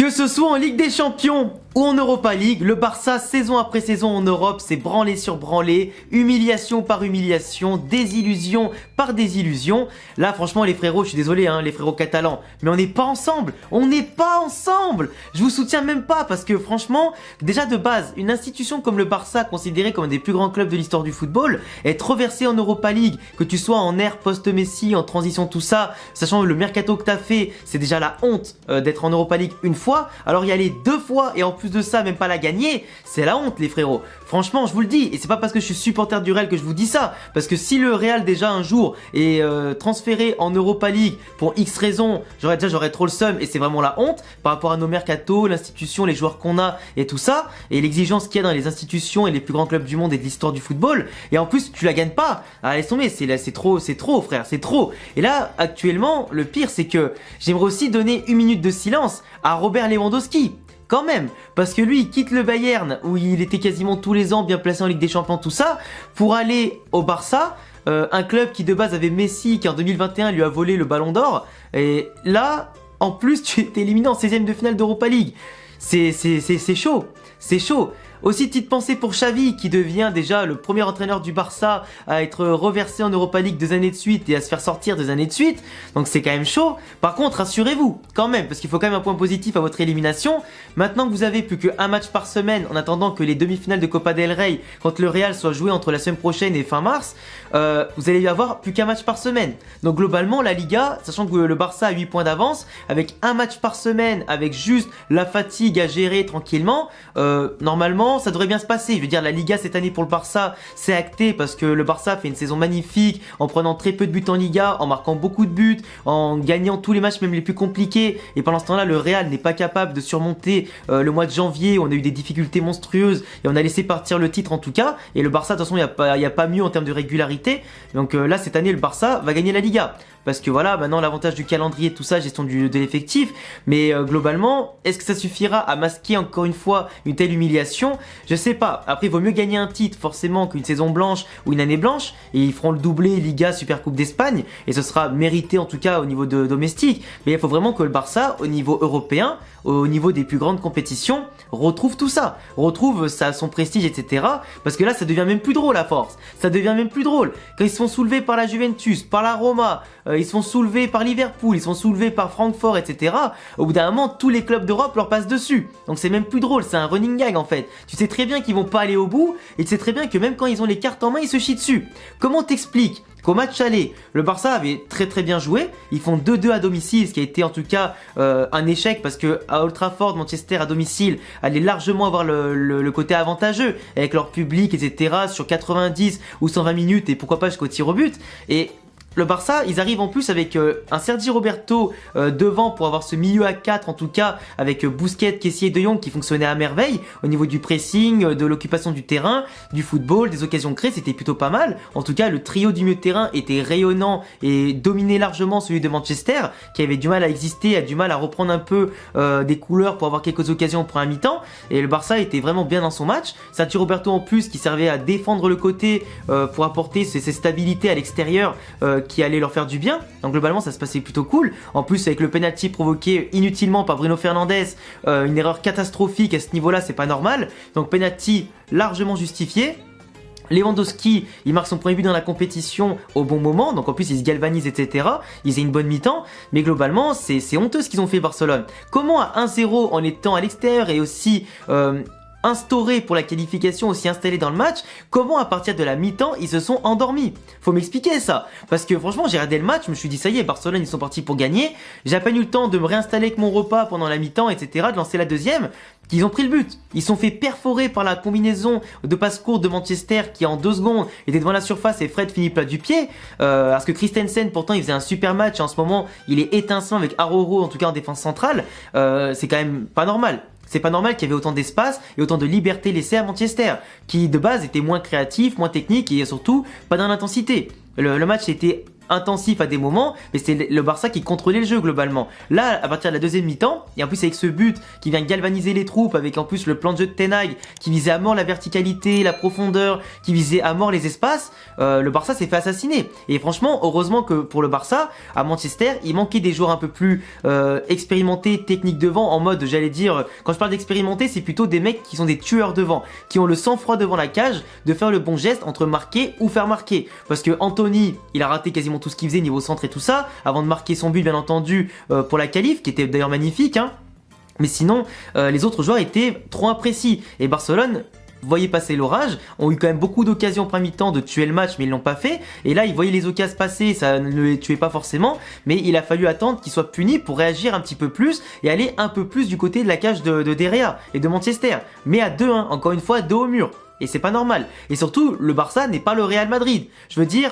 Que ce soit en Ligue des Champions ou en Europa League, le Barça, saison après saison en Europe, s'est branlé sur branlé, humiliation par humiliation, désillusion par désillusion. Là, franchement, les frérots, je suis désolé, hein, les frérots catalans, mais on n'est pas ensemble. On n'est pas ensemble. Je vous soutiens même pas parce que, franchement, déjà de base, une institution comme le Barça, considérée comme un des plus grands clubs de l'histoire du football, être reversé en Europa League, que tu sois en ère post-Messi, en transition, tout ça, sachant le mercato que t'as fait, c'est déjà la honte d'être en Europa League une fois. Alors y aller deux fois et en plus de ça même pas la gagner, c'est la honte les frérots. Franchement je vous le dis, et c'est pas parce que je suis supporter du Real que je vous dis ça, parce que si le Real déjà un jour est transféré en Europa League pour X raisons, j'aurais trop le seum et c'est vraiment la honte par rapport à nos mercatos, l'institution, les joueurs qu'on a et tout ça, et l'exigence qu'il y a dans les institutions et les plus grands clubs du monde et de l'histoire du football, et en plus tu la gagnes pas. Ah, laisse tomber, c'est trop frère, c'est trop. Et là actuellement le pire c'est que j'aimerais aussi donner une minute de silence à Robert Lewandowski. Quand même, parce que lui il quitte le Bayern où il était quasiment tous les ans bien placé en Ligue des Champions, tout ça, pour aller au Barça, un club qui de base avait Messi qui en 2021 lui a volé le ballon d'or, et là en plus tu es éliminé en 16ème de finale d'Europa League. C'est chaud, c'est chaud. Aussi petite pensée pour Xavi qui devient déjà le premier entraîneur du Barça à être reversé en Europa League 2 années de suite et à se faire sortir 2 années de suite, donc c'est quand même chaud. Par contre rassurez-vous quand même, parce qu'il faut quand même un point positif à votre élimination. Maintenant que vous avez plus qu'un match par semaine en attendant que les demi-finales de Copa del Rey contre le Real soient jouées entre la semaine prochaine et fin mars, vous allez avoir plus qu'un match par semaine. Donc globalement la Liga, sachant que le Barça a 8 points d'avance, avec un match par semaine, avec juste la fatigue à gérer tranquillement, normalement ça devrait bien se passer. Je veux dire, la Liga cette année pour le Barça, c'est acté parce que le Barça fait une saison magnifique en prenant très peu de buts en Liga, en marquant beaucoup de buts, en gagnant tous les matchs même les plus compliqués. Et pendant ce temps-là, le Real n'est pas capable de surmonter le mois de janvier où on a eu des difficultés monstrueuses et on a laissé partir le titre en tout cas. Et le Barça, de toute façon, il n'y a pas mieux en termes de régularité. Donc là, cette année, le Barça va gagner la Liga. Parce que voilà, maintenant l'avantage du calendrier, tout ça, gestion de l'effectif. Mais globalement, est-ce que ça suffira à masquer encore une fois une telle humiliation? Je sais pas. Après, il vaut mieux gagner un titre forcément qu'une saison blanche ou une année blanche. Et ils feront le doublé Liga, Super Coupe d'Espagne. Et ce sera mérité en tout cas au niveau domestique. Mais il faut vraiment que le Barça, au niveau européen, au niveau des plus grandes compétitions, retrouve tout ça. Retrouve son prestige, etc. Parce que là, ça devient même plus drôle à force. Ça devient même plus drôle. Quand ils se font soulever par la Juventus, par la Roma, ils se font soulever par Liverpool, ils se font soulever par Francfort, etc. Au bout d'un moment, tous les clubs d'Europe leur passent dessus. Donc c'est même plus drôle, c'est un running gag en fait. Tu sais très bien qu'ils vont pas aller au bout, et tu sais très bien que même quand ils ont les cartes en main, ils se chient dessus. Comment t'expliques qu'au match aller, le Barça avait très bien joué, ils font 2-2 à domicile, ce qui a été en tout cas un échec parce que à Old Trafford, Manchester à domicile allait largement avoir le côté avantageux avec leur public, etc. sur 90 ou 120 minutes et pourquoi pas jusqu'au tir au but. Et le Barça, ils arrivent en plus avec un Sergi Roberto devant pour avoir ce milieu à 4 en tout cas avec Busquets, Kessie et De Jong qui fonctionnaient à merveille au niveau du pressing, de l'occupation du terrain, du football, des occasions créées, c'était plutôt pas mal. En tout cas, le trio du milieu de terrain était rayonnant et dominait largement celui de Manchester qui avait du mal à exister, a du mal à reprendre un peu des couleurs pour avoir quelques occasions pour un mi-temps. Et le Barça était vraiment bien dans son match. Sergi Roberto en plus qui servait à défendre le côté pour apporter ses stabilités à l'extérieur qui allait leur faire du bien. Donc globalement ça se passait plutôt cool. En plus avec le penalty provoqué inutilement par Bruno Fernandes, une erreur catastrophique à ce niveau là, c'est pas normal. Donc penalty largement justifié. Lewandowski, il marque son premier but dans la compétition au bon moment, donc en plus il se galvanise, etc. Ils ont une bonne mi-temps, mais globalement c'est honteux ce qu'ils ont fait Barcelone. Comment à 1-0 en étant à l'extérieur et aussi instauré pour la qualification, aussi installé dans le match, comment à partir de la mi-temps ils se sont endormis? Faut m'expliquer ça, parce que franchement j'ai regardé le match, je me suis dit ça y est, Barcelone ils sont partis pour gagner, j'ai à peine eu le temps de me réinstaller avec mon repas pendant la mi-temps, etc., de lancer la deuxième, qu'ils ont pris le but. Ils sont fait perforer par la combinaison de passe courte de Manchester qui en 2 secondes était devant la surface et Fred finit plat du pied, parce que Christensen pourtant il faisait un super match, en ce moment il est étincelant avec Aroro en tout cas en défense centrale, c'est quand même pas normal. C'est pas normal qu'il y avait autant d'espace et autant de liberté laissée à Manchester, qui de base était moins créatif, moins technique et surtout pas dans l'intensité. Le match était intensif à des moments, mais c'est le Barça qui contrôlait le jeu globalement. Là, à partir de la deuxième mi-temps, et en plus avec ce but qui vient galvaniser les troupes, avec en plus le plan de jeu de Ten Hag qui visait à mort la verticalité, la profondeur, qui visait à mort les espaces, le Barça s'est fait assassiner. Et franchement, heureusement que pour le Barça, à Manchester, il manquait des joueurs un peu plus expérimentés, techniques devant, en mode, j'allais dire, quand je parle d'expérimentés, c'est plutôt des mecs qui sont des tueurs devant, qui ont le sang-froid devant la cage, de faire le bon geste entre marquer ou faire marquer. Parce que Anthony, il a raté quasiment tout ce qu'il faisait niveau centre et tout ça, avant de marquer son but bien entendu pour la qualif, qui était d'ailleurs magnifique, hein. Mais sinon, les autres joueurs étaient trop imprécis. Et Barcelone voyait passer l'orage, ont eu quand même beaucoup d'occasions première mi-temps de tuer le match, mais ils l'ont pas fait. Et là, ils voyaient les occasions passer, ça ne les tuait pas forcément, mais il a fallu attendre qu'ils soient punis pour réagir un petit peu plus et aller un peu plus du côté de la cage de De Gea et de Manchester. Mais à 2-1, encore une fois, dos au mur. Et c'est pas normal. Et surtout, le Barça n'est pas le Real Madrid. Je veux dire,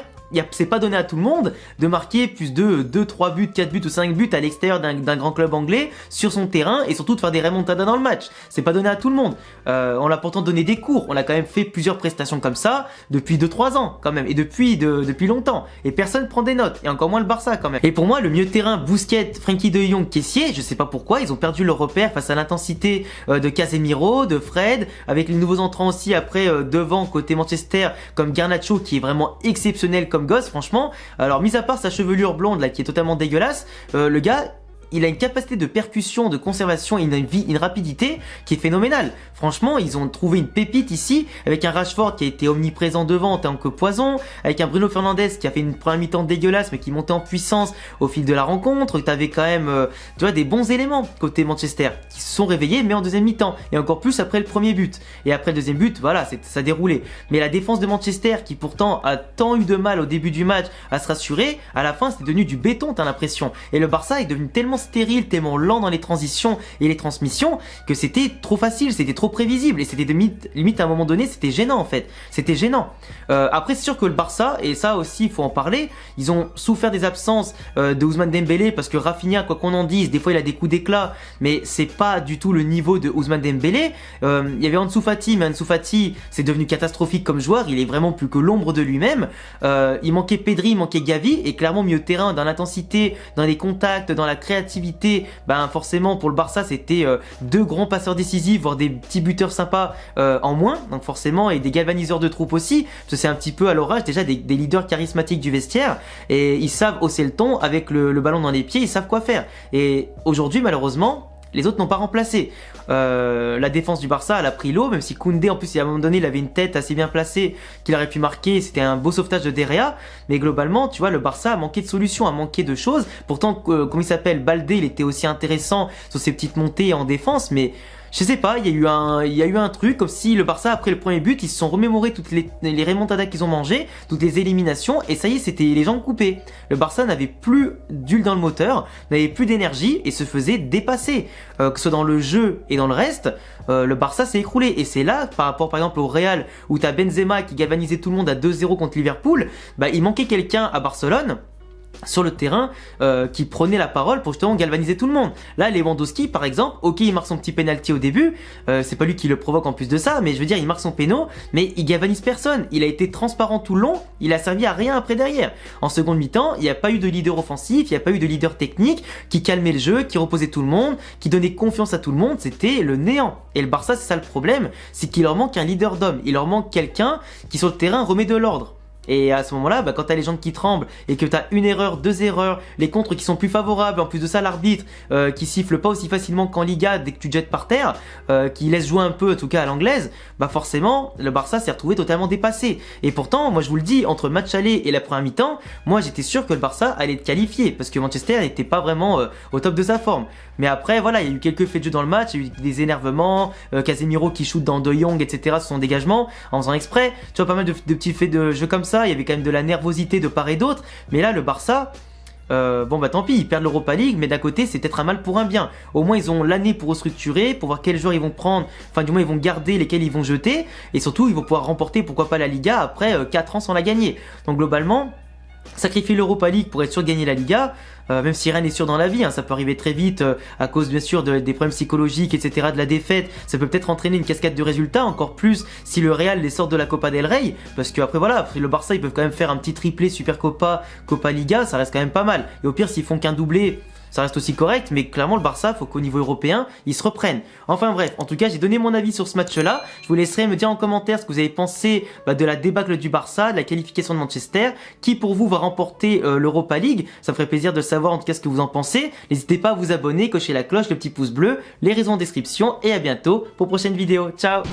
c'est pas donné à tout le monde de marquer plus de 2, 3 buts, 4 buts ou 5 buts à l'extérieur d'un grand club anglais sur son terrain et surtout de faire des remontadas dans le match. C'est pas donné à tout le monde. On l'a pourtant donné des cours. On a quand même fait plusieurs prestations comme ça depuis 2-3 ans quand même et depuis longtemps. Et personne prend des notes et encore moins le Barça quand même. Et pour moi, le milieu de terrain Busquets, Frenkie de Jong, Kessié, je sais pas pourquoi, ils ont perdu leur repère face à l'intensité de Casemiro, de Fred, avec les nouveaux entrants aussi après devant côté Manchester comme Garnacho qui est vraiment exceptionnel comme gosse franchement. Alors mis à part sa chevelure blonde là qui est totalement dégueulasse, le gars il a une capacité de percussion, de conservation et une rapidité qui est phénoménale. Franchement, ils ont trouvé une pépite ici, avec un Rashford qui a été omniprésent devant en tant que poison, avec un Bruno Fernandes qui a fait une première mi-temps dégueulasse mais qui montait en puissance au fil de la rencontre. T'avais quand même tu vois, des bons éléments côté Manchester qui se sont réveillés mais en deuxième mi-temps et encore plus après le premier but. Et après le deuxième but, voilà, ça déroulait. Mais la défense de Manchester qui pourtant a tant eu de mal au début du match à se rassurer, à la fin c'était devenu du béton, t'as l'impression. Et le Barça est devenu tellement stérile, tellement lent dans les transitions et les transmissions que c'était trop facile, c'était trop prévisible et c'était limite à un moment donné c'était gênant en fait, c'était gênant. Après c'est sûr que le Barça, et ça aussi il faut en parler, ils ont souffert des absences de Ousmane Dembélé parce que Rafinha, quoi qu'on en dise, des fois il a des coups d'éclat mais c'est pas du tout le niveau de Ousmane Dembélé. Il y avait Ansu Fati, mais Ansu Fati c'est devenu catastrophique comme joueur, il est vraiment plus que l'ombre de lui-même. Il manquait Pedri, il manquait Gavi et clairement milieu de terrain dans l'intensité, dans les contacts, dans la créativité, ben forcément pour le Barça c'était deux grands passeurs décisifs, voire des petits buteurs sympas en moins, donc forcément, et des galvaniseurs de troupes aussi, parce que c'est un petit peu à l'orage déjà des leaders charismatiques du vestiaire, et ils savent hausser le ton avec le ballon dans les pieds, ils savent quoi faire. Et aujourd'hui malheureusement les autres n'ont pas remplacé. La défense du Barça, elle a pris l'eau, même si Koundé, en plus, à un moment donné, il avait une tête assez bien placée qu'il aurait pu marquer. C'était un beau sauvetage de De Gea. Mais globalement, tu vois, le Barça a manqué de solutions, a manqué de choses. Pourtant, comment il s'appelle, Baldé, il était aussi intéressant sur ses petites montées en défense, mais je sais pas, il y a eu un truc comme si le Barça, après le premier but, ils se sont remémorés toutes les remontadas qu'ils ont mangées, toutes les éliminations, et ça y est, c'était les jambes coupées. Le Barça n'avait plus d'huile dans le moteur, n'avait plus d'énergie et se faisait dépasser. Que ce soit dans le jeu et dans le reste, le Barça s'est écroulé. Et c'est là, par rapport par exemple au Real, où t'as Benzema qui galvanisait tout le monde à 2-0 contre Liverpool, bah il manquait quelqu'un à Barcelone sur le terrain qui prenait la parole pour justement galvaniser tout le monde. Là Lewandowski par exemple, ok il marque son petit penalty au début, c'est pas lui qui le provoque en plus de ça, mais je veux dire il marque son péno, mais il galvanise personne, il a été transparent tout le long, il a servi à rien après derrière. En seconde mi-temps, il n'y a pas eu de leader offensif, il n'y a pas eu de leader technique qui calmait le jeu, qui reposait tout le monde, qui donnait confiance à tout le monde, c'était le néant. Et le Barça c'est ça le problème, c'est qu'il leur manque un leader d'homme, il leur manque quelqu'un qui sur le terrain remet de l'ordre. Et à ce moment-là, bah, quand t'as les gens qui tremblent et que t'as une erreur, deux erreurs, les contres qui sont plus favorables, en plus de ça l'arbitre qui siffle pas aussi facilement qu'en Liga dès que tu te jettes par terre, qui laisse jouer un peu en tout cas à l'anglaise, bah forcément le Barça s'est retrouvé totalement dépassé. Et pourtant, moi je vous le dis, entre match aller et la première mi-temps, moi j'étais sûr que le Barça allait être qualifié parce que Manchester n'était pas vraiment au top de sa forme. Mais après voilà, il y a eu quelques faits de jeu dans le match, il y a eu des énervements, Casemiro qui shoot dans De Jong, etc. sur son dégagement en faisant exprès, tu vois pas mal de petits faits de jeu comme ça. Il y avait quand même de la nervosité de part et d'autre, mais là le Barça, bon bah tant pis, ils perdent l'Europa League, mais d'un côté c'est peut-être un mal pour un bien. Au moins ils ont l'année pour restructurer, pour voir quels joueurs ils vont prendre, enfin du moins ils vont garder, lesquels ils vont jeter, et surtout ils vont pouvoir remporter pourquoi pas la Liga après 4 ans sans la gagner. Donc globalement, sacrifier l'Europa League pour être sûr de gagner la Liga, même si rien n'est sûr dans la vie, hein, ça peut arriver très vite à cause bien sûr des problèmes psychologiques, etc., de la défaite, ça peut peut-être entraîner une cascade de résultats, encore plus si le Real les sort de la Copa del Rey, parce que après voilà, le Barça ils peuvent quand même faire un petit triplé Super Copa, Copa Liga, ça reste quand même pas mal, et au pire s'ils font qu'un doublé, ça reste aussi correct, mais clairement le Barça, faut qu'au niveau européen, ils se reprennent. Enfin bref, en tout cas, j'ai donné mon avis sur ce match-là. Je vous laisserai me dire en commentaire ce que vous avez pensé de la débâcle du Barça, de la qualification de Manchester, qui pour vous va remporter l'Europa League. Ça me ferait plaisir de savoir en tout cas ce que vous en pensez. N'hésitez pas à vous abonner, cocher la cloche, le petit pouce bleu, les raisons en description, et à bientôt pour prochaine vidéo. Ciao!